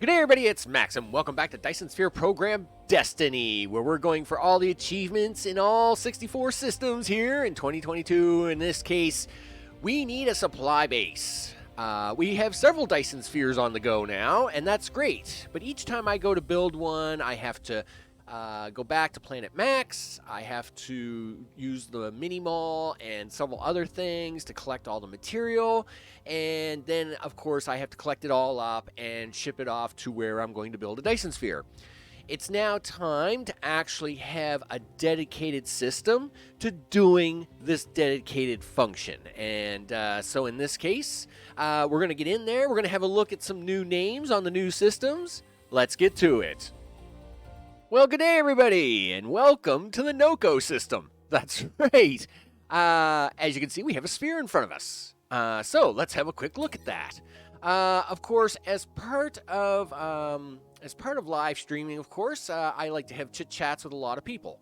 G'day everybody, it's Max, and welcome back to Dyson Sphere Program Destiny, where we're going for all the achievements in all 64 systems here in 2022. In this case, we need a supply base. We have several Dyson Spheres on the go now, and that's great. But each time I go to build one, I have to go back to Planet Max. I have to use the mini mall and several other things to collect all the material. And then, of course, I have to collect it all up and ship it off to where I'm going to build a Dyson Sphere. It's now time to actually have a dedicated system to doing this dedicated function. And so in this case, we're going to get in there. We're going to have a look at some new names on the new systems. Let's get to it. Well, good day, everybody, and welcome to the NOCO system. That's right. As you can see, we have a sphere in front of us. So let's have a quick look at that. Of course, as part of live streaming, of course, I like to have chit-chats with a lot of people.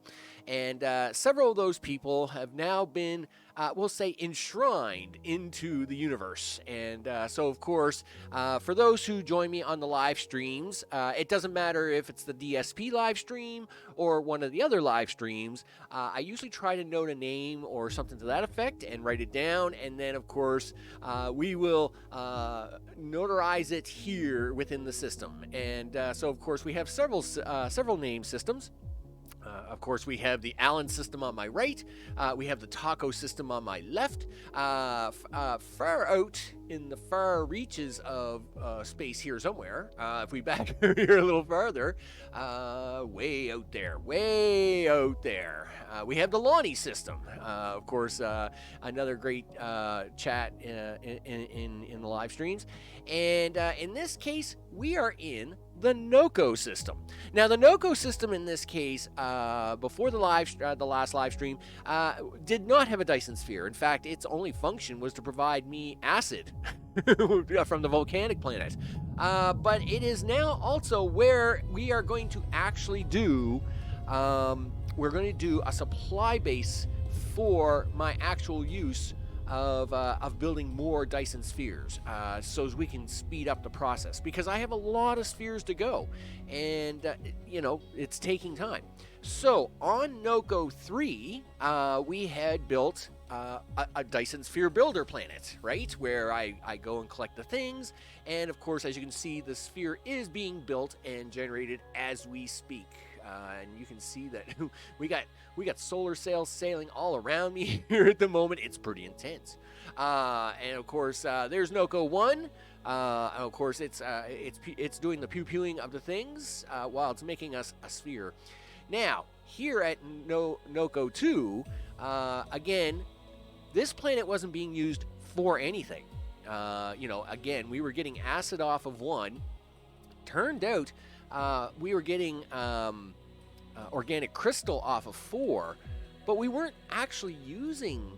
And several of those people have now been, we'll say, enshrined into the universe. And so, of course, for those who join me on the live streams, it doesn't matter if it's the DSP live stream or one of the other live streams. I usually try to note a name or something to that effect and write it down. And then, of course, we will notarize it here within the system. And so, of course, we have several name systems. Of course, we have the Allen system on my right. We have the Taco system on my left. Far out in the far reaches of space here somewhere, if we back here a little farther, way out there, we have the Lonnie system. Of course, another great chat in the live streams. And in this case, we are in the NOCO system. Now, the NOCO system in this case, before the last live stream, did not have a Dyson Sphere. In fact, its only function was to provide me acid from the volcanic planet. But it is now also where we are going to actually do, we're going to do a supply base for my actual use of building more Dyson Spheres, so as we can speed up the process, because I have a lot of spheres to go, and you know, it's taking time. So on NOCO 3, we had built a Dyson Sphere builder planet, right, where I go and collect the things, and of course, as you can see, the sphere is being built and generated as we speak. And you can see that we got solar sails sailing all around me here at the moment. It's pretty intense. And of course, there's NOCO 1. Of course, it's doing the pew-pewing of the things while it's making us a sphere. Now, here at NOCO 2, again, this planet wasn't being used for anything. You know, again, we were getting acid off of 1. Turned out we were getting organic crystal off of 4, but we weren't actually using,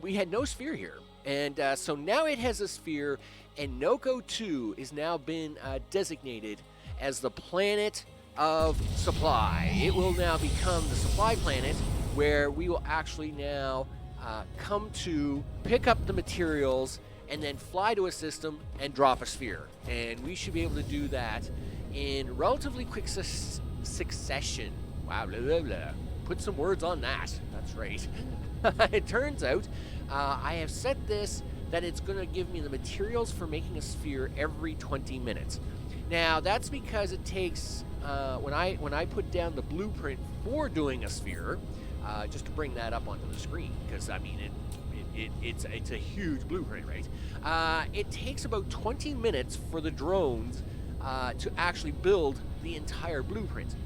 we had no sphere here. And so now it has a sphere, and NOCO 2 is now been designated as the planet of supply. It will now become the supply planet, where we will actually now come to pick up the materials and then fly to a system and drop a sphere. And we should be able to do that in relatively quick succession. Wow, blah, blah, blah. Put some words on that. That's right. It turns out I have set this that it's going to give me the materials for making a sphere every 20 minutes. Now, that's because it takes, when I put down the blueprint for doing a sphere, just to bring that up onto the screen, because, I mean, it's a huge blueprint, right? It takes about 20 minutes for the drones to actually build the entire blueprint.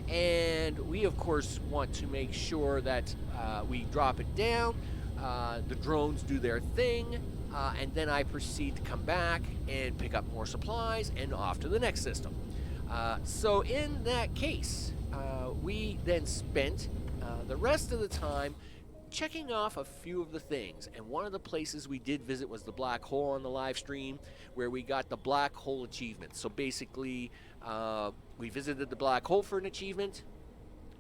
And we, of course, want to make sure that we drop it down, the drones do their thing, and then I proceed to come back and pick up more supplies and off to the next system. So in that case, we then spent the rest of the time checking off a few of the things, and one of the places we did visit was the black hole on the live stream, where we got the black hole achievement. So basically, we visited the black hole for an achievement.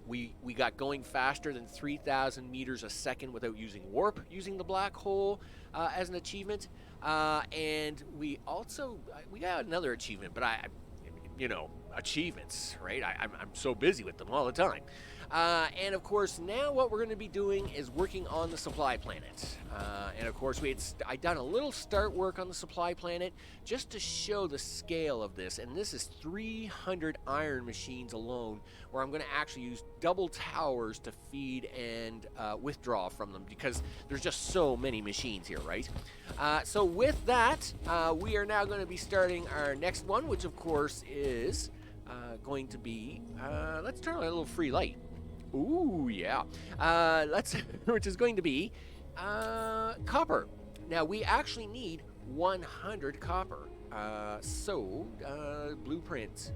We got going faster than 3,000 meters a second without using warp, using the black hole as an achievement. And we got another achievement, but you know, achievements, right? I'm so busy with them all the time. And of course, now what we're going to be doing is working on the supply planet. And of course, I done a little start work on the supply planet just to show the scale of this. And this is 300 iron machines alone, where I'm going to actually use double towers to feed and withdraw from them, because there's just so many machines here, right? So with that, we are now going to be starting our next one, which of course is going to be, let's turn on a little free light. Ooh, yeah. Which is going to be copper. Now, we actually need 100 copper. Blueprint.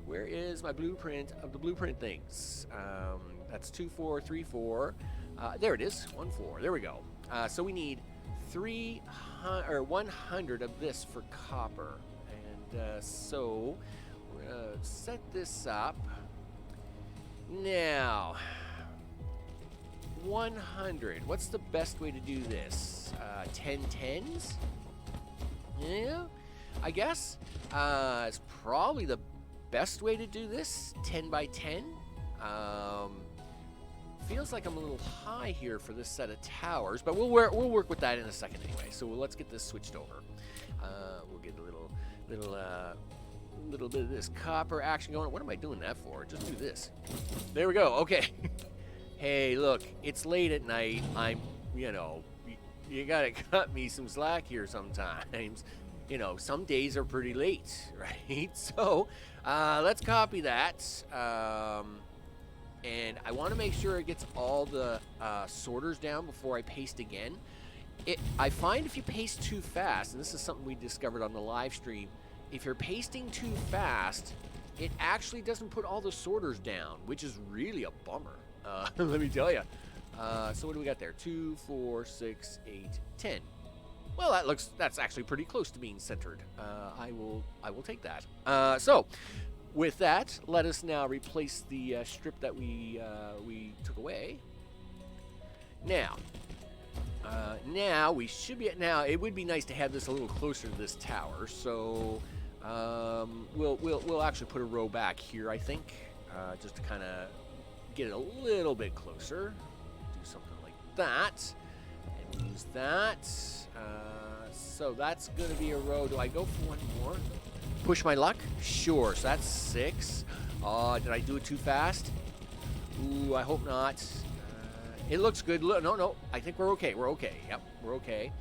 Where is my blueprint of the blueprint things? That's 2, 4, 3, 4. There it is, 1, 4. There we go. So we need 100 of this for copper. And so we're going to set this up. Now, 100. What's the best way to do this? 10 tens? Yeah, I guess. It's probably the best way to do this. 10 by 10. Feels like I'm a little high here for this set of towers, but we'll work with that in a second anyway. So let's get this switched over. We'll get a little bit of this copper action going. What am I doing that for? Just do this. There we go. Okay. Hey, look, it's late at night. You gotta cut me some slack here sometimes. You know, some days are pretty late, right? So, let's copy that. And I want to make sure it gets all the sorters down before I paste again. I find if you paste too fast, and this is something we discovered on the live stream, if you're pasting too fast, it actually doesn't put all the sorters down, which is really a bummer. Let me tell you. So what do we got there? 2, 4, 6, 8, 10. Well, that's actually pretty close to being centered. I will take that. So with that, let us now replace the strip that we took away. Now we should be now. It would be nice to have this a little closer to this tower. So we'll actually put a row back here, I think, just to kind of get it a little bit closer. Do something like that, and use that. So that's going to be a row. Do I go for one more? Push my luck? Sure. So that's 6. Did I do it too fast? Ooh, I hope not. It looks good. No. I think we're okay. We're okay. Yep, we're okay.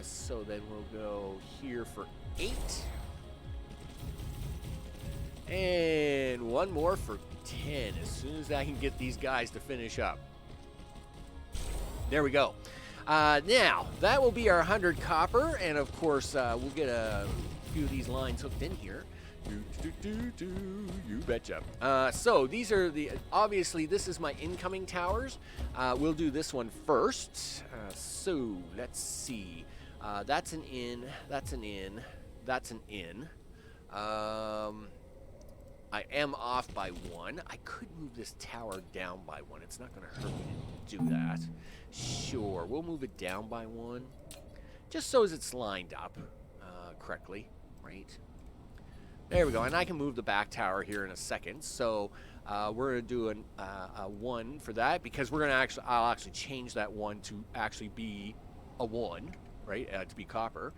So then we'll go here for 8. And one more for 10 as soon as I can get these guys to finish up. There we go. Now, that will be our 100 copper, and of course, we'll get a few of these lines hooked in here. You betcha. So these are obviously this is my incoming towers. We'll do this one first. So let's see. That's an in, that's an in, that's an in. I am off by 1. I could move this tower down by 1. It's not going to hurt me to do that. Sure, we'll move it down by 1. Just so as it's lined up correctly, right? There we go. And I can move the back tower here in a second. So we're going to do a 1 for that, because we're going to I'll actually change that 1 to actually be a 1, right? To be copper.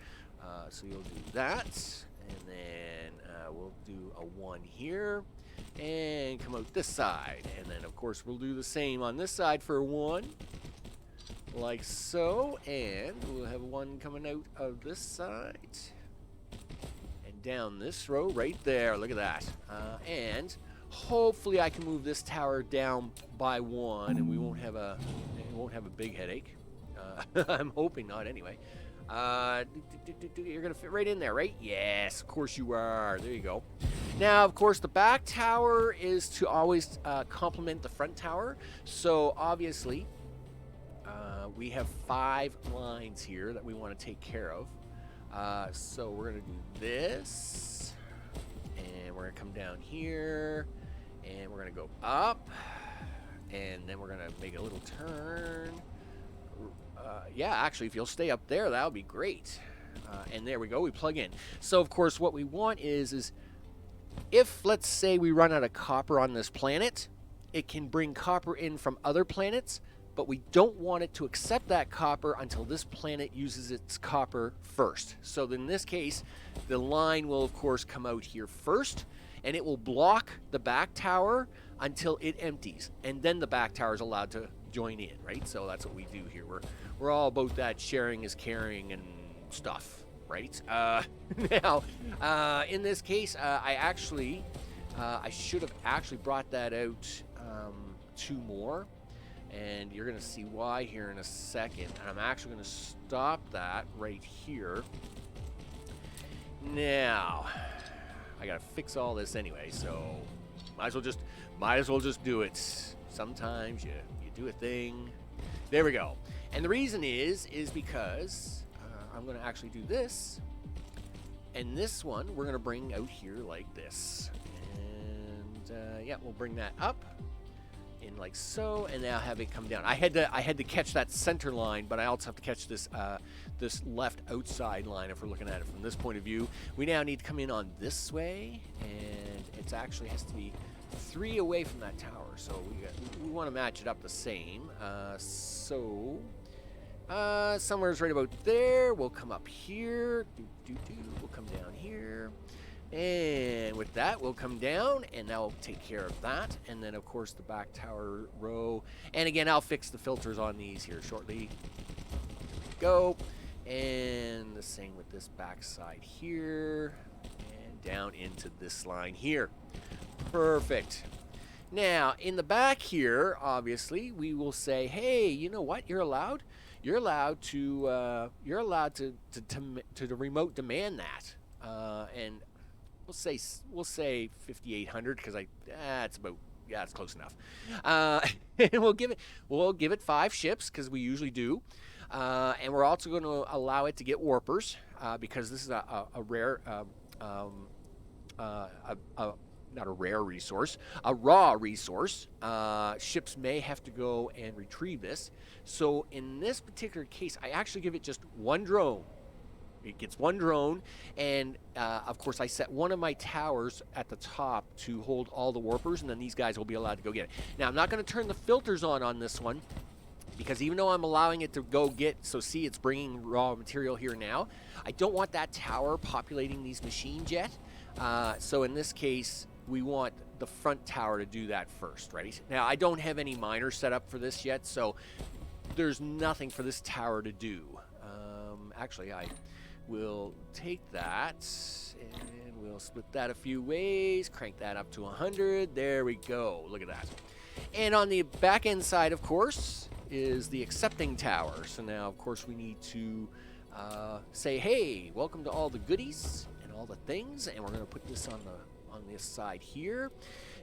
So you'll do that. And then we'll do a 1 here and come out this side. And then, of course, we'll do the same on this side for 1, like so. And we'll have 1 coming out of this side and down this row right there. Look at that. And hopefully I can move this tower down by 1, and it won't have a big headache. I'm hoping not, anyway. You're gonna fit right in there, right? Yes, of course you are. There you go. Now, of course, the back tower is to always complement the front tower. So obviously, we have 5 lines here that we want to take care of. So we're gonna do this, and we're gonna come down here, and we're gonna go up, and then we're gonna make a little turn. Yeah, actually, if you'll stay up there, that would be great. And there we go, we plug in. So of course what we want is if, let's say, we run out of copper on this planet, it can bring copper in from other planets, but we don't want it to accept that copper until this planet uses its copper first. So in this case, the line will of course come out here first, and it will block the back tower until it empties, and then the back tower is allowed to join in, right? So that's what we do here. We're all about that sharing is caring and stuff, right? Now, in this case, I should have actually brought that out 2 more, and you're gonna see why here in a second. And I'm actually gonna stop that right here. Now, I gotta fix all this anyway, so might as well just do it. Sometimes you do a thing. There we go. And the reason is because I'm gonna actually do this, and this one we're gonna bring out here like this, and yeah, we'll bring that up in like so, and now have it come down. I had to catch that center line, but I also have to catch this this left outside line. If we're looking at it from this point of view, we now need to come in on this way, and it actually has to be 3 away from that tower. So we want to match it up the same. Somewhere's right about there. We'll come up here. We'll come down here. And with that, we'll come down, and that'll take care of that. And then, of course, the back tower row. And again, I'll fix the filters on these here shortly. Go. And the same with this back side here. And down into this line here. Perfect. Now, in the back here, obviously, we will say, hey, you know what? You're allowed to remote demand that. And we'll say 5,800 because it's close enough. And we'll give it 5 ships because we usually do. And we're also going to allow it to get warpers because this is a rare not a rare resource, a raw resource. Ships may have to go and retrieve this. So in this particular case, I actually give it just 1 drone. It gets 1 drone, and of course I set one of my towers at the top to hold all the warpers, and then these guys will be allowed to go get it. Now, I'm not going to turn the filters on this one, because even though I'm allowing it to go get, so see, it's bringing raw material here now, I don't want that tower populating these machines yet. So in this case, we want the front tower to do that first, right? Now, I don't have any miners set up for this yet, so there's nothing for this tower to do. Actually, I will take that, and we'll split that a few ways, crank that up to 100. There we go. Look at that. And on the back end side, of course, is the accepting tower. So now, of course, we need to say, hey, welcome to all the goodies and all the things, and we're going to put this on this side here.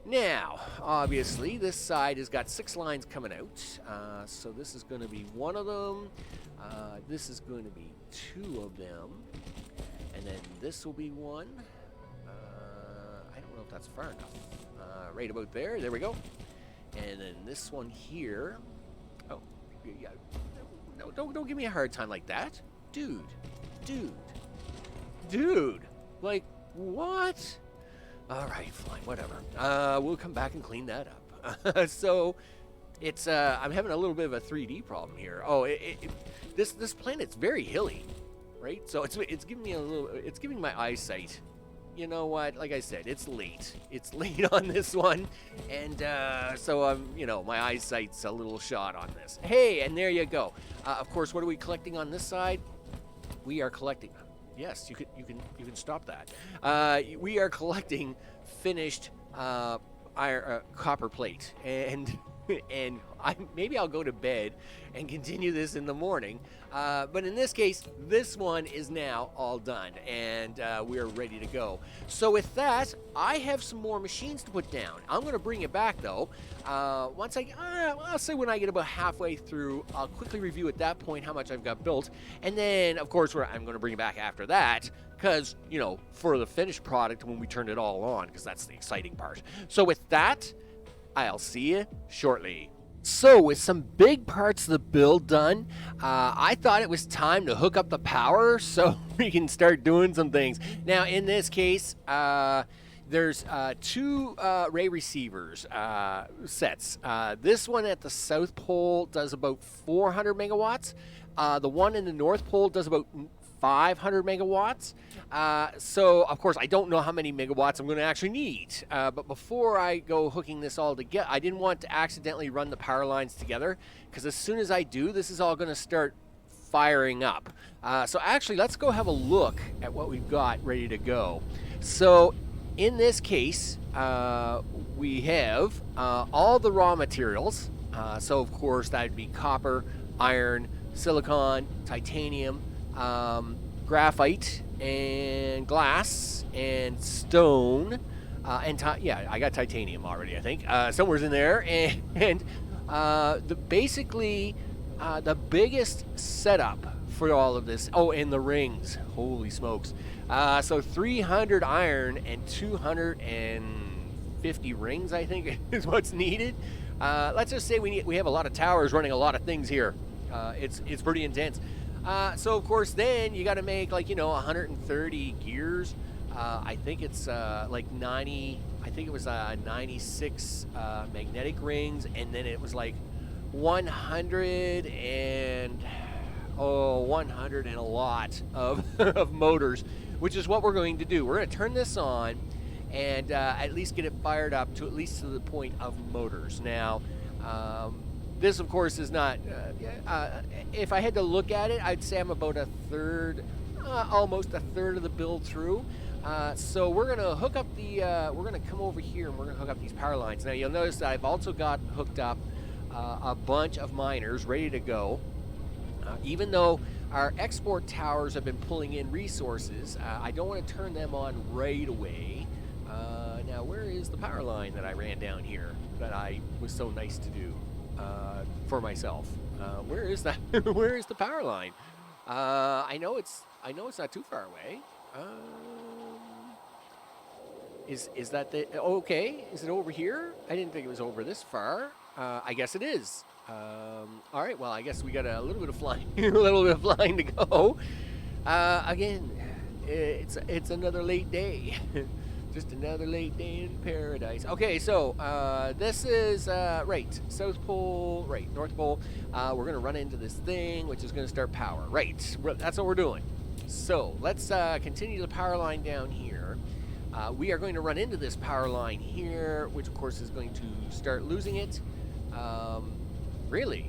Now, obviously, this side has got 6 lines coming out, so this is going to be 1 of them. This is going to be 2 of them, and then this will be 1. I don't know if that's far enough. Right about there. There we go. And then this one here. Oh, yeah. No, don't give me a hard time like that, dude. Like, what? All right, fine, whatever. We'll come back and clean that up. So, it's I'm having a little bit of a 3D problem here. Oh, this planet's very hilly, right? So it's giving me it's giving my eyesight. You know what? Like I said, it's late. It's late on this one, and so my eyesight's a little shot on this. Hey, and there you go. Of course, what are we collecting on this side? We are collecting. Yes, you can stop that. We are collecting finished copper plate, and maybe I'll go to bed and continue this in the morning. But in this case, this one is now all done, and we are ready to go. So with that, I have some more machines to put down. I'm going to bring it back, though. Once I'll say when I get about halfway through, I'll quickly review at that point how much I've got built. And then, of course, I'm going to bring it back after that, because, for the finished product when we turn it all on, because that's the exciting part. So with that, I'll see you shortly. So, with some big parts of the build done, I thought it was time to hook up the power so we can start doing some things. Now, in this case, there's two ray receivers sets. This one at the South Pole does about 400 megawatts. The one in the North Pole does about 500 megawatts. So, of course, I don't know how many megawatts I'm going to actually need. But before I go hooking this all together, I didn't want to accidentally run the power lines together, because as soon as I do, this is all going to start firing up. So actually, let's go have a look at what we've got ready to go. So in this case, we have all the raw materials. So of course, that would be copper, iron, silicon, titanium, graphite, and glass, and stone, and yeah, I got titanium already, I think. Somewhere's in there, and basically the biggest setup for all of this. Oh, and the rings. Holy smokes! So 300 iron and 250 rings, I think, is what's needed. Let's just say we have a lot of towers running a lot of things here. It's pretty intense. So of course, then you got to make, like, 130 gears. I think it's like 90. I think it was 96 magnetic rings, and then it was like 100 and 100 and a lot of of motors, which is what we're going to do. We're going to turn this on and at least get it fired up to at least to the point of motors. Now, this, of course, is not. If I had to look at it, I'd say I'm about a third, almost a third of the build through. So we're gonna hook up the. We're gonna come over here and we're gonna hook up these power lines. Now you'll notice that I've also got hooked up a bunch of miners ready to go. Even though our export towers have been pulling in resources, I don't want to turn them on right away. Now, where is the power line that I ran down here that I was so nice to do for myself? Where is that? Where is the power line? I know it's not too far away. Is that the? Okay, is it over here? I didn't think it was over this far. I guess it is. All right. Well, I guess we got a little bit of flying, a little bit of flying to go. Again, it's another late day. Just another late day in paradise. Okay, so this is right, South Pole, right, North Pole. We're gonna run into this thing, which is gonna start power. Right, that's what we're doing. So let's continue the power line down here. We are going to run into this power line here, which of course is going to start losing it. Really?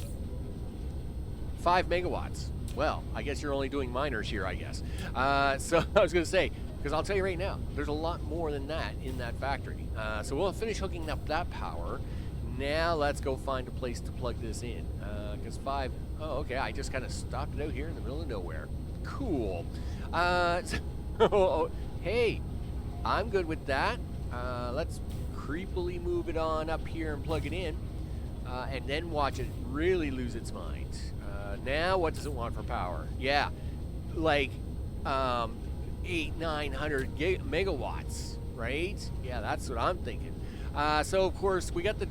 5 megawatts. Well, I guess you're only doing miners here, I guess. So I was going to say, because I'll tell you right now, there's a lot more than that in that factory. So we'll finish hooking up that power. Now let's go find a place to plug this in. Because 5, oh, okay, I just kind of stopped it out here in the middle of nowhere. Cool. So, hey, I'm good with that. Let's creepily move it on up here and plug it in. And then watch it really lose its mind. Now, what does it want for power? Yeah, like 800-900 megawatts, right? Yeah, that's what I'm thinking. So of course we got the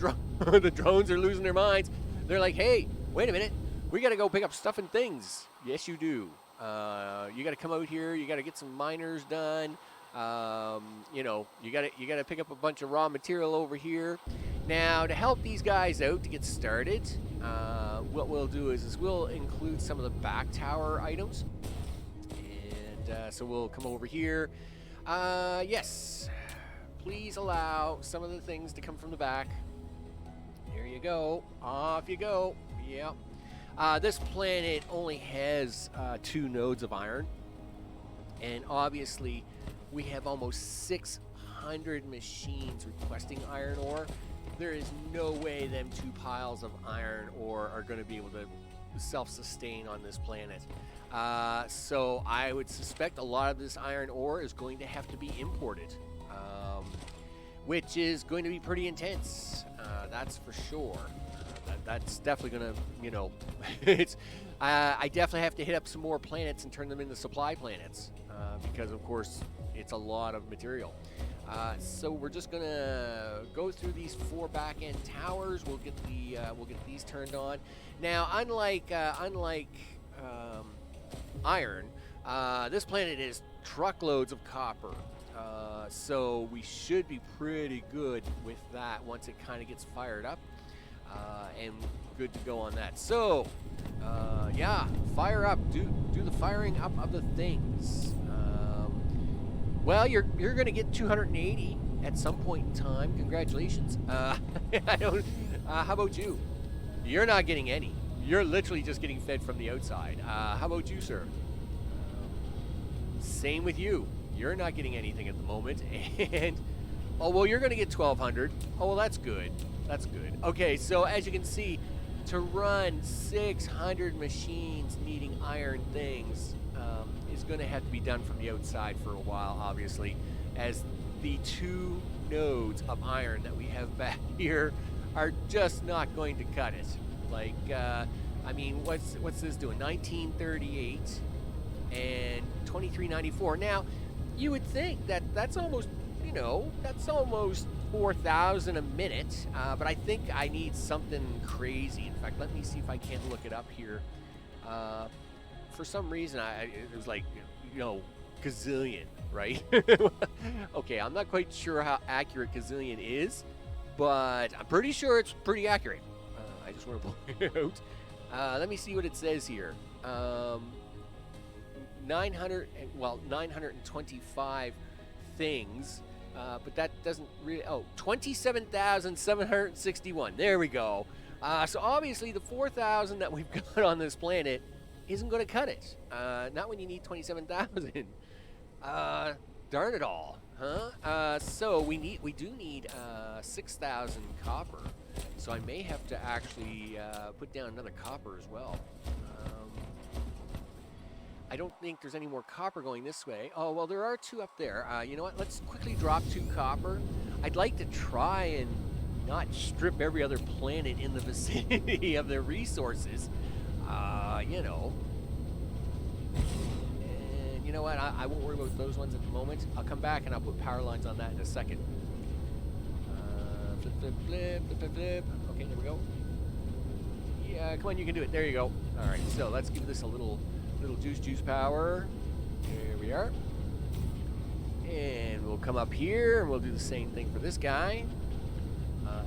the drones are losing their minds. They're like, hey, wait a minute, we got to go pick up stuff and things. Yes, you do. You got to come out here. You got to get some miners done. You got to pick up a bunch of raw material over here. Now, to help these guys out to get started, what we'll do is we'll include some of the back tower items. And so we'll come over here. Yes, please allow some of the things to come from the back. There you go. Off you go. Yep. This planet only has 2 nodes of iron. And obviously, we have almost 600 machines requesting iron ore. There is no way them 2 piles of iron ore are going to be able to self-sustain on this planet. So I would suspect a lot of this iron ore is going to have to be imported, which is going to be pretty intense. That's for sure. That's definitely going to, it's. I definitely have to hit up some more planets and turn them into supply planets, because of course It's a lot of material. So we're just gonna go through these 4 back-end towers. We'll get these turned on. Now, unlike iron, this planet is truckloads of copper. So we should be pretty good with that once it kind of gets fired up, and good to go on that. So, yeah, fire up. Do the firing up of the things. Well, you're going to get 280 at some point in time. Congratulations. I don't. How about you? You're not getting any. You're literally just getting fed from the outside. How about you, sir? Same with you. You're not getting anything at the moment. And oh well, you're going to get 1,200. Oh well, that's good. That's good. Okay, so as you can see, to run 600 machines needing iron things is going to have to be done from the outside for a while, obviously, as the 2 nodes of iron that we have back here are just not going to cut it. Like, I mean, what's this doing? 1938 and 2394. Now, you would think that that's almost, you know, that's almost 4,000 a minute, but I think I need something crazy. In fact, let me see if I can look it up here. For some reason, it was like, you know, gazillion, right? Okay, I'm not quite sure how accurate gazillion is, but I'm pretty sure it's pretty accurate. I just want to point it out. Let me see what it says here. 925 things, but that doesn't really. Oh, 27,761. There we go. So obviously the 4,000 that we've got on this planet isn't going to cut it. Not when you need 27,000. Darn it all, huh? So we do need 6,000 copper. So I may have to actually put down another copper as well. I don't think there's any more copper going this way. Oh, well, there are 2 up there. You know what? Let's quickly drop 2 copper. I'd like to try and not strip every other planet in the vicinity of their resources. You know. And you know what? I won't worry about those ones at the moment. I'll come back and I'll put power lines on that in a second. Flip, flip, flip, flip, flip, flip. Okay, there we go. Yeah, come on, you can do it. There you go. All right, so let's give this a little juice power. There we are. And we'll come up here and we'll do the same thing for this guy.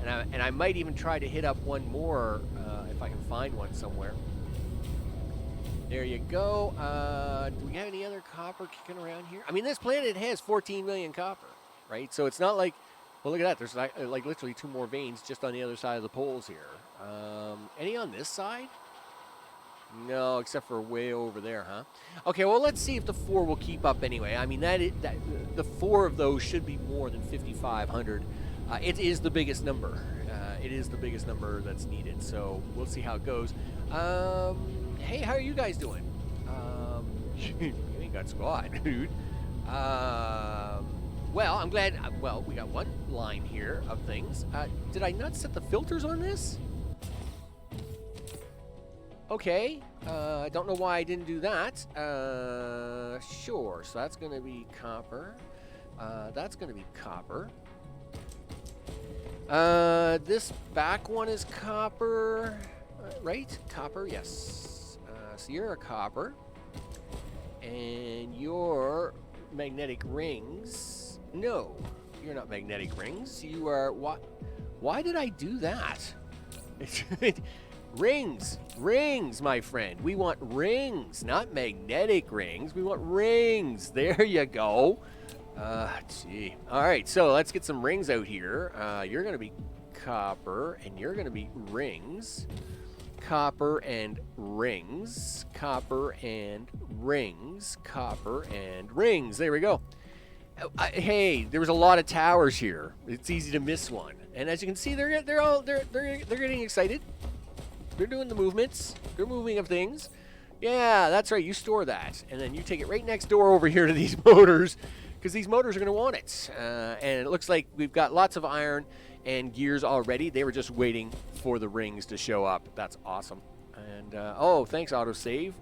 And I might even try to hit up one more if I can find one somewhere. There you go. Do we have any other copper kicking around here? I mean, this planet has 14 million copper, right? So it's not like, well, look at that. There's like literally 2 more veins just on the other side of the poles here. Any on this side? No, except for way over there, huh? Okay, well, let's see if the 4 will keep up anyway. I mean, the 4 of those should be more than 5,500. It is the biggest number. It is the biggest number that's needed, so we'll see how it goes. Hey, how are you guys doing? You ain't got squat, dude. Well, I'm glad. Well, we got one line here of things. Did I not set the filters on this? Okay, I don't know why I didn't do that. Sure, so that's going to be copper. That's going to be copper. This back one is copper, right? Copper, yes. So you're a copper. And your magnetic rings. No, you're not magnetic rings. You are what? Why did I do that? Rings, my friend. We want rings, not magnetic rings. We want rings. There you go. Gee. All right, so let's get some rings out here. You're going to be copper, and you're going to be rings. Copper and rings. Copper and rings. Copper and rings. There we go. Hey, there was a lot of towers here. It's easy to miss one. And as you can see, they're getting excited. They're doing the movements. They're moving of things. Yeah, that's right. You store that, and then you take it right next door over here to these motors, because these motors are going to want it. And it looks like we've got lots of iron and gears already. They were just waiting for the rings to show up. That's awesome. And oh, thanks, autosave.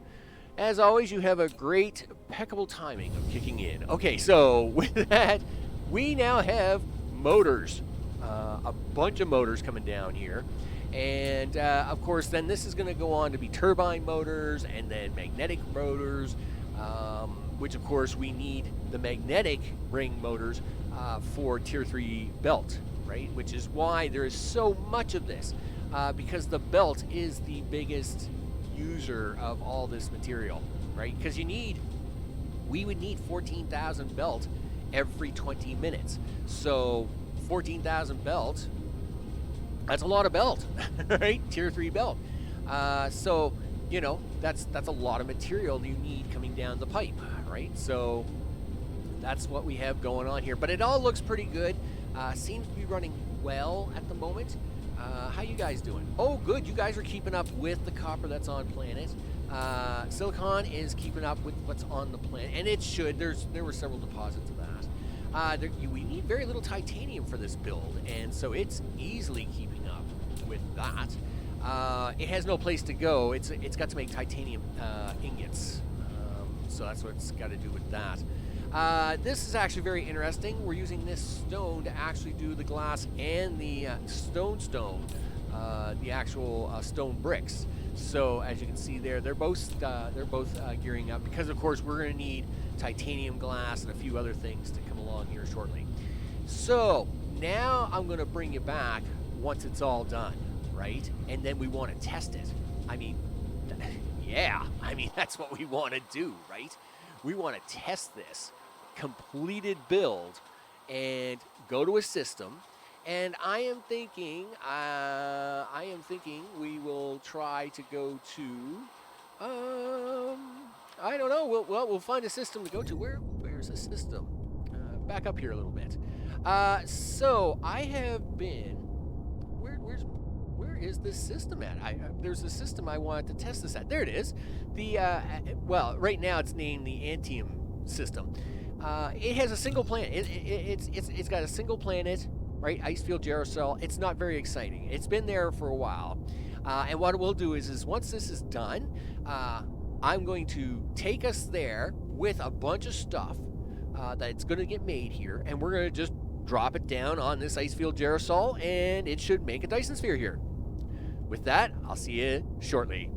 As always, you have a great, impeccable timing of kicking in. Okay, so with that, we now have motors. A bunch of motors coming down here. And of course, then this is going to go on to be turbine motors and then magnetic motors, which of course we need the magnetic ring motors for Tier 3 belt, right? Which is why there is so much of this, because the belt is the biggest user of all this material, right? Because we would need 14,000 belt every 20 minutes. So 14,000 belt, that's a lot of belt, right? Tier 3 belt. So, you know, that's a lot of material you need coming down the pipe, right? So that's what we have going on here. But it all looks pretty good. Seems to be running well at the moment. How you guys doing? Oh, good. You guys are keeping up with the copper that's on planet. Silicon is keeping up with what's on the planet, and it should. There were several deposits of that. We need very little titanium for this build, and so it's easily keeping up with that. It has no place to go. It's got to make titanium ingots, so that's what it's got to do with that. This is actually very interesting. We're using this stone to actually do the glass and the stone, the actual stone bricks. So as you can see there, they're both gearing up because, of course, we're going to need titanium glass and a few other things to come along here shortly. So now I'm going to bring you back once it's all done, right? And then we want to test it. I mean, yeah, I mean, that's what we want to do, right? We want to test this completed build and go to a system. And I am thinking we will try to go to, I don't know. We'll find a system to go to. Where's the system? Back up here a little bit. So I have been. Where is this system at? There's a system I wanted to test this at. There it is. Well, right now it's named the Antium system. It has a single planet. It's got a single planet. Right, Icefield Gerasol. It's not very exciting. It's been there for a while, and what we'll do is once this is done, I'm going to take us there with a bunch of stuff that's going to get made here, and we're going to just drop it down on this Icefield Gerasol, and it should make a Dyson Sphere here. With that, I'll see you shortly.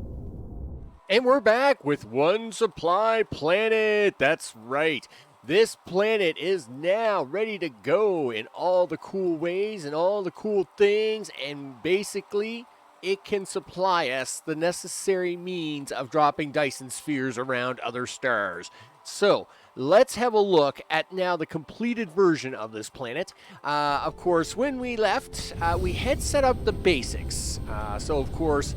And we're back with One Supply Planet. That's right. This planet is now ready to go in all the cool ways and all the cool things, and basically it can supply us the necessary means of dropping Dyson Spheres around other stars. So let's have a look at now the completed version of this planet. Of course, when we left, we had set up the basics. So of course,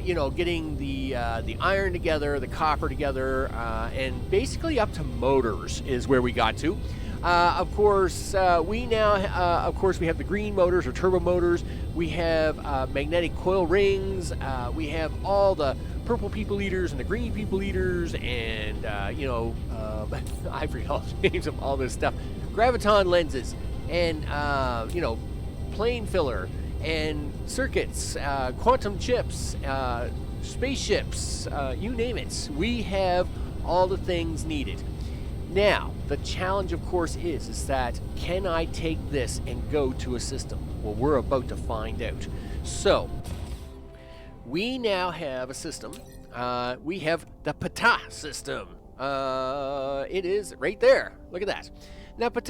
getting the iron together, the copper together, and basically up to motors is where we got to. Of course, we have the green motors or turbo motors. We have magnetic coil rings. We have all the purple people eaters and the green people eaters, and I forget all the names of all this stuff. Graviton lenses, and plane filler, and circuits, quantum chips, spaceships, you name it. We have all the things needed. Now, the challenge, of course, is that can I take this and go to a system? Well, we're about to find out. So, we now have a system. We have the PTA system. It is right there. Look at that. Now, the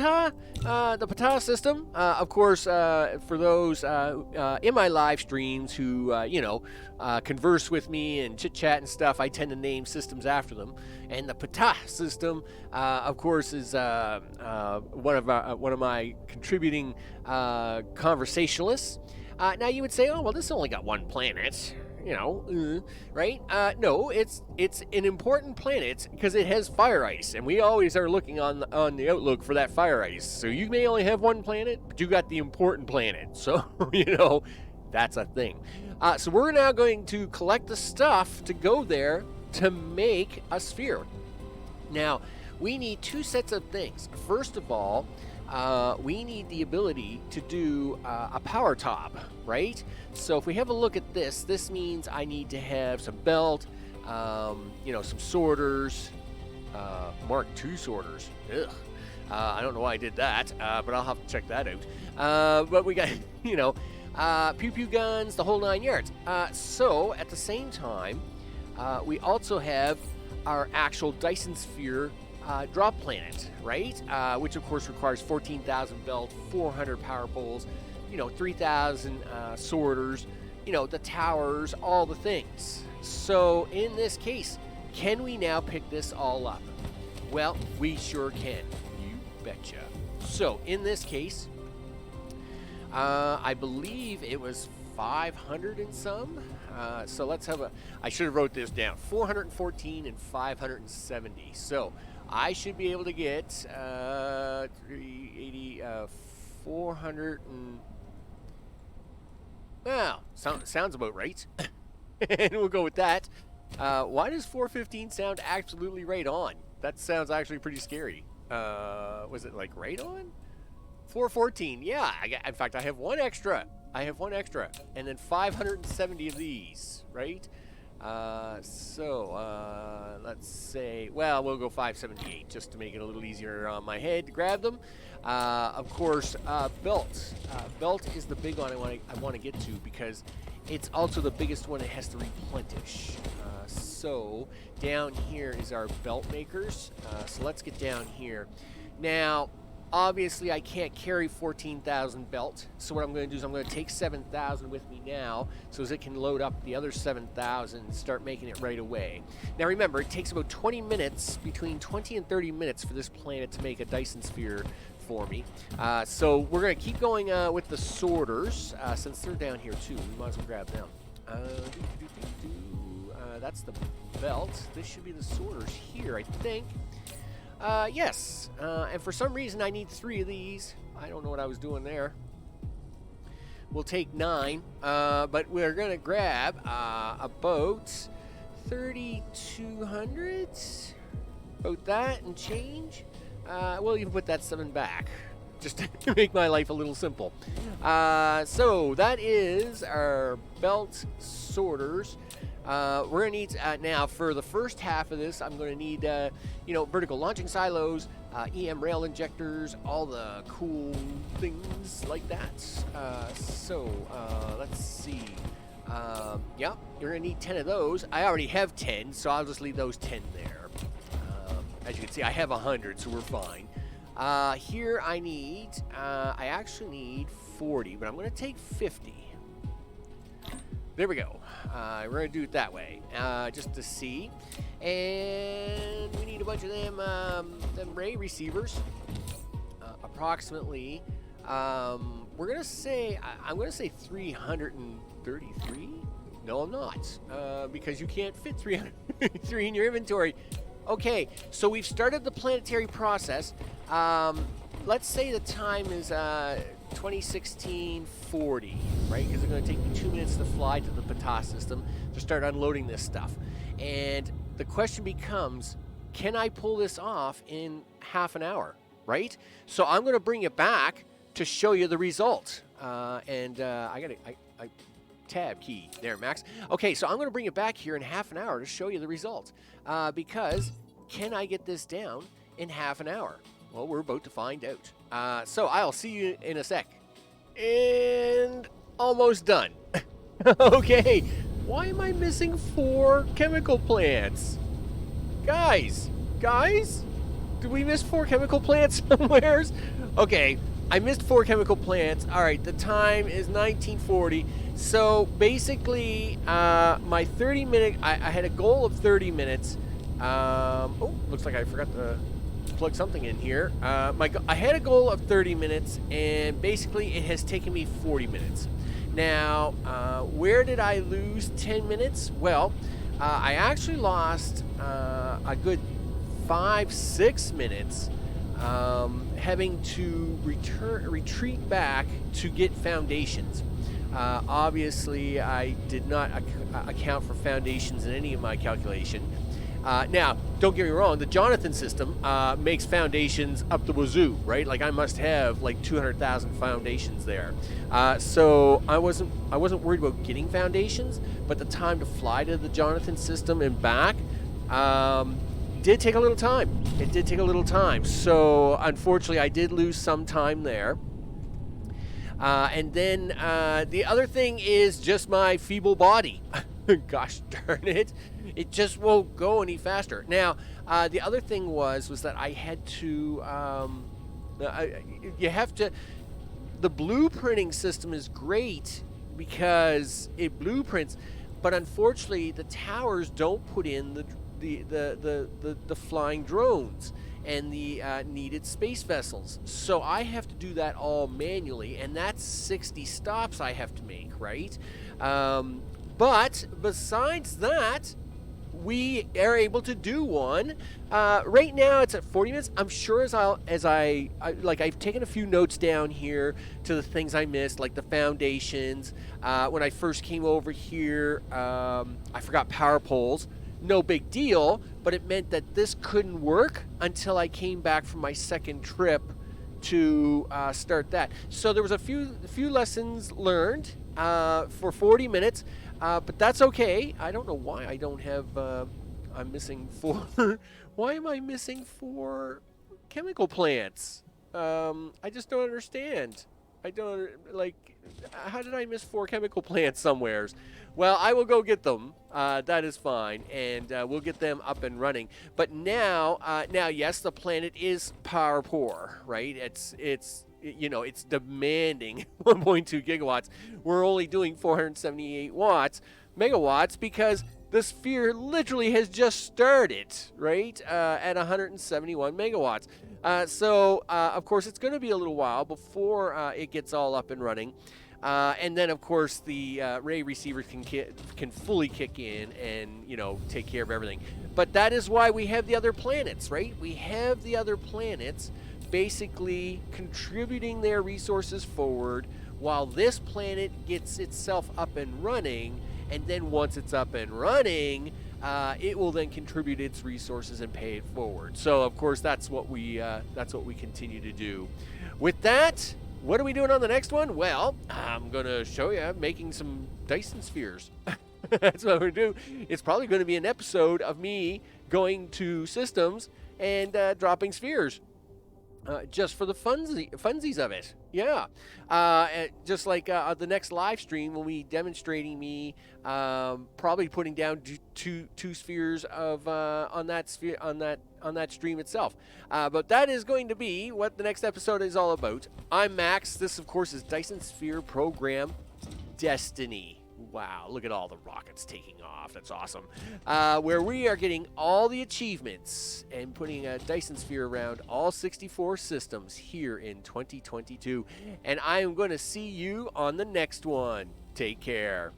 PTA system, of course, for those in my live streams who, converse with me and chit-chat and stuff, I tend to name systems after them. And the PTA system, of course, is one of my contributing conversationalists. Now, you would say, oh, well, this only got one planet. Right? No, it's an important planet because it has fire ice, and we always are looking on the outlook for that fire ice. So you may only have one planet, but you got the important planet. So, that's a thing. So we're now going to collect the stuff to go there to make a sphere. Now, we need two sets of things. First of all, we need the ability to do a power top, right? So if we have a look at this, this means I need to have some belt, You know, some sorters, Mark II sorters. Ugh. I don't know why I did that, but I'll have to check that out. But we got, you know, pew pew guns, the whole 9 yards. So at the same time, we also have our actual Dyson Sphere drop planet, right? Which of course requires 14,000 belt, 400 power poles, you know, 3,000 sorters, you know, the towers, all the things. So in this case, can we now pick this all up? Well, we sure can. You betcha. So in this case, I believe it was 500 and some. So let's have I should have wrote this down. 414 and 570. So I should be able to get 380, 400 and... Well, sounds about right. And we'll go with that. Why does 415 sound absolutely right on? That sounds actually pretty scary. Was it like right on? 414, yeah. In fact, I have one extra. And then 570 of these, right? Let's say, well, we'll go 578 just to make it a little easier on my head to grab them. Of course, belt. Belt is the big one I want to get to because it's also the biggest one it has to replenish. So down here is our belt makers. So let's get down here. Now, obviously, I can't carry 14,000 belt, so what I'm going to do is I'm going to take 7,000 with me now so as it can load up the other 7,000 and start making it right away. Now remember, it takes about 20 minutes, between 20 and 30 minutes for this planet to make a Dyson Sphere for me. So we're going to keep going with the sorters, since they're down here too. We might as well grab them. That's the belt. This should be the sorters here, I think. Yes, and for some reason I need 3 of these. I don't know what I was doing there. We'll take 9, but we're gonna grab about 3,200, about that and change. We'll even put that 7 back, just to make my life a little simple. So that is our belt sorters. We're going to need, now for the first half of this, I'm going to need, you know, vertical launching silos, EM rail injectors, all the cool things like that. Let's see. Yeah, you're going to need 10 of those. I already have 10, so I'll just leave those 10 there. As you can see, I have 100, so we're fine. Here I need, I actually need 40, but I'm going to take 50. There we go. We're going to do it that way, just to see. And we need a bunch of them ray receivers. Approximately, we're going to say, I'm going to say 333. No, I'm not, because you can't fit 303 in your inventory. Okay, so we've started the planetary process. Let's say the time is 2016-40, right? Because it's going to take me 2 minutes to fly to the Pata system to start unloading this stuff. And the question becomes, can I pull this off in half an hour, right? So I'm going to bring it back to show you the result. I got a tab key there, Max. Okay, so I'm going to bring it back here in half an hour to show you the result. Because can I get this down in half an hour? Well, we're about to find out. So I'll see you in a sec. And almost done. Okay, why am I missing 4 chemical plants? Guys, did we miss 4 chemical plants somewheres? Okay, I missed 4 chemical plants. All right, the time is 1940. So basically, my 30-minute, I had a goal of 30 minutes. Oh, looks like I forgot to plug something in here. I had a goal of 30 minutes, and basically it has taken me 40 minutes. Now, where did I lose 10 minutes? Well, I actually lost a good 5-6 minutes having to retreat back to get foundations. Obviously, I did not account for foundations in any of my calculation. Now, don't get me wrong, the Jonathan system makes foundations up the wazoo, right? Like I must have like 200,000 foundations there. So I wasn't worried about getting foundations, but the time to fly to the Jonathan system and back did take a little time. It did take a little time. So unfortunately, I did lose some time there. And then the other thing is just my feeble body. Gosh darn it. It just won't go any faster. Now, the other thing was that I had to, you have to, the blueprinting system is great because it blueprints, but unfortunately the towers don't put in the flying drones and the needed space vessels. So I have to do that all manually, and that's 60 stops I have to make, right? But besides that, we are able to do one. Right now it's at 40 minutes. I'm sure I've taken a few notes down here to the things I missed, like the foundations. When I first came over here, I forgot power poles. No big deal, but it meant that this couldn't work until I came back from my second trip to start that. So there was a few lessons learned for 40 minutes, but that's okay. I don't know why I don't have. I'm missing 4. Why am I missing 4 chemical plants? I just don't understand. I don't like. How did I miss 4 chemical plants somewheres? Well, I will go get them. That is fine, and we'll get them up and running. But now, yes, the planet is power poor, right? It's demanding 1.2 gigawatts. We're only doing 478 megawatts, because the sphere literally has just started, right, at 171 megawatts. So, of course, it's going to be a little while before it gets all up and running. And then, of course, the ray receiver can fully kick in and, take care of everything. But that is why we have the other planets, right? We have the other planets basically contributing their resources forward while this planet gets itself up and running. And then once it's up and running, it will then contribute its resources and pay it forward. So, of course, that's what we continue to do. With that, what are we doing on the next one? Well, I'm going to show you making some Dyson Spheres. That's what we're going to do. It's probably going to be an episode of me going to systems and dropping spheres. Just for the funsies of it. Yeah. Just like the next live stream will be demonstrating me probably putting down two spheres of on that stream itself. But that is going to be what the next episode is all about. I'm Max. This, of course, is Dyson Sphere Program Destiny. Wow, look at all the rockets taking off. That's awesome. Where we are getting all the achievements and putting a Dyson Sphere around all 64 systems here in 2022. And I am going to see you on the next one. Take care.